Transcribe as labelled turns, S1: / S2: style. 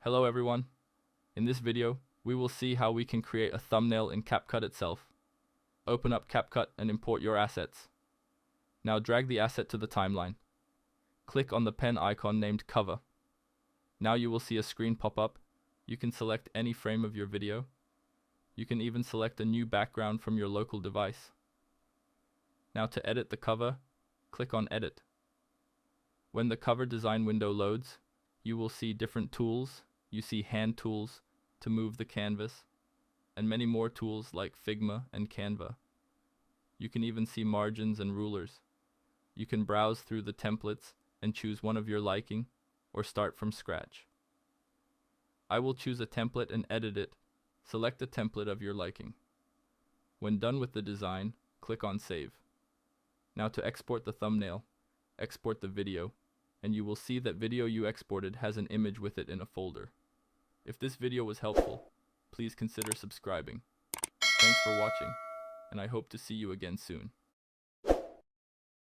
S1: Hello everyone. In this video, we will see how we can create a thumbnail in Capcut itself. Open up Capcut and import your assets. Now drag the asset to the timeline. Click on the pen icon named Cover. Now you will see a screen pop up. You can select any frame of your video. You can even select a new background from your local device. Now to edit the cover, click on Edit. When the cover design window loads, you will see different tools. You see hand tools to move the canvas, and many more tools like Figma and Canva. You can even see margins and rulers. You can browse through the templates and choose one of your liking, or start from scratch. I will choose a template and edit it. Select a template of your liking. When done with the design, click on Save. Now to export the thumbnail, export the video, and you will see that video you exported has an image with it in a folder. If this video was helpful, please consider subscribing. Thanks for watching, and I hope to see you again soon.